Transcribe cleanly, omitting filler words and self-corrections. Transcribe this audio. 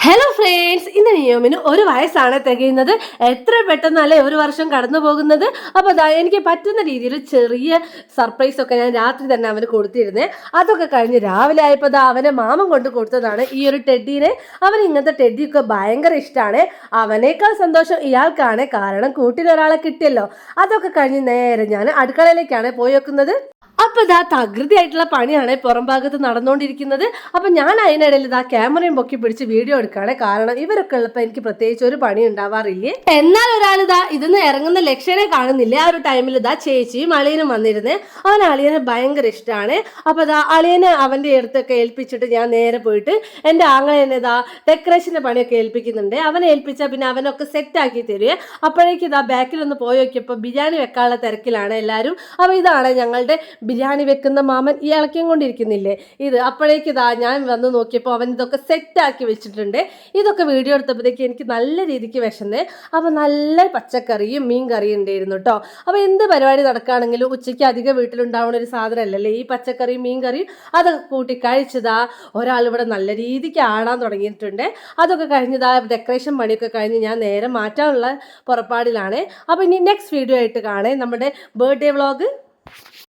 Hello friends, ഇന്ന് നിയോമിന് 1 വയസ്സാണ് തികയുന്നത്. എത്ര പെട്ടെന്നല്ലേ 1 വർഷം കടന്നു പോകുന്നത്. അപ്പോൾ എനിക്ക് പറ്റുന്ന രീതിയിൽ ചെറിയ സർപ്രൈസ് ഒക്കെ ഞാൻ രാത്രി തന്നെ അവന് കൊടുത്തിരുന്നേ. അതൊക്കെ കഴിഞ്ഞ് രാവിലെ ആയപ്പോൾ അവനെ മാമൻ കൊണ്ട് കൊടുത്തതാണ് ഈ ഒരു ടെഡീനെ. അവന് ഇങ്ങനത്തെ ടെഡിയൊക്കെ ഭയങ്കര ഇഷ്ടമാണ്. അവനേക്കാൾ സന്തോഷം ഇയാൾക്കാണ്, കാരണം കൂട്ടിലൊരാളെ കിട്ടിയല്ലോ. അതൊക്കെ കഴിഞ്ഞ് നേരെ ഞാൻ അടുക്കളയിലേക്കാണ് പോയി വെക്കുന്നത്. അപ്പൊ തകൃതിയായിട്ടുള്ള പണിയാണ് പുറം ഭാഗത്ത് നടന്നുകൊണ്ടിരിക്കുന്നത്. അപ്പൊ ഞാൻ അതിനിടയിൽ ക്യാമറയും പൊക്കി പിടിച്ച് വീഡിയോ എടുക്കുകയാണ്. കാരണം ഇവരൊക്കെ ഉള്ളപ്പോൾ എനിക്ക് പ്രത്യേകിച്ച് ഒരു പണി ഉണ്ടാവാറില്ലേ. എന്നാൽ ഒരാൾ ഇതിന്ന് ഇറങ്ങുന്ന ലക്ഷണേ കാണുന്നില്ല. ആ ഒരു ടൈമിൽ ചേച്ചിയും അളിയനും വന്നിരുന്നേ. അവൻ അളിയനെ ഭയങ്കര ഇഷ്ടമാണ്. അപ്പൊ അളിയനെ അവന്റെ അടുത്തൊക്കെ ഏൽപ്പിച്ചിട്ട് ഞാൻ നേരെ പോയിട്ട് എൻ്റെ ആങ്ങളെന്നെ ഡെക്കറേഷന്റെ പണിയൊക്കെ ഏൽപ്പിക്കുന്നുണ്ട്. അവനെ ഏൽപ്പിച്ചാൽ പിന്നെ അവനൊക്കെ സെറ്റ് ആക്കി തരുവേ. അപ്പോഴേക്ക് ബാക്കിലൊന്ന് പോയി നോക്കിയപ്പോൾ ബിരിയാണി വെക്കാനുള്ള തിരക്കിലാണ് എല്ലാവരും. അപ്പൊ ഇതാണ് ഞങ്ങളുടെ ബിരിയാണി വെക്കുന്ന മാമൻ. ഈ ഇളക്കിയും കൊണ്ടിരിക്കുന്നില്ലേ ഇത്. അപ്പോഴേക്ക് ഞാൻ വന്ന് നോക്കിയപ്പോൾ അവൻ ഇതൊക്കെ സെറ്റാക്കി വെച്ചിട്ടുണ്ട്. ഇതൊക്കെ വീഡിയോ എടുത്തപ്പോഴത്തേക്ക് എനിക്ക് നല്ല രീതിക്ക് വിശന്നേ. അപ്പോൾ നല്ല പച്ചക്കറിയും മീൻ കറിയും ഉണ്ടായിരുന്നു കേട്ടോ. അപ്പോൾ എന്ത് പരിപാടി നടക്കുകയാണെങ്കിലും ഉച്ചയ്ക്ക് അധികം വീട്ടിലുണ്ടാവുന്ന ഒരു സാധനമല്ലല്ലേ ഈ പച്ചക്കറിയും മീൻ കറിയും. അതൊക്കെ കൂട്ടി കഴിച്ചതാ ഒരാൾ ഇവിടെ നല്ല രീതിക്ക് ആടാൻ തുടങ്ങിയിട്ടുണ്ട്. അതൊക്കെ കഴിഞ്ഞതാ ഡെക്കറേഷൻ പണിയൊക്കെ കഴിഞ്ഞ് ഞാൻ നേരെ മാറ്റാനുള്ള പുറപ്പാടിലാണ്. അപ്പോൾ ഇനി നെക്സ്റ്റ് വീഡിയോ ആയിട്ട് കാണേ നമ്മുടെ ബർത്ത്ഡേ വ്ളോഗ്.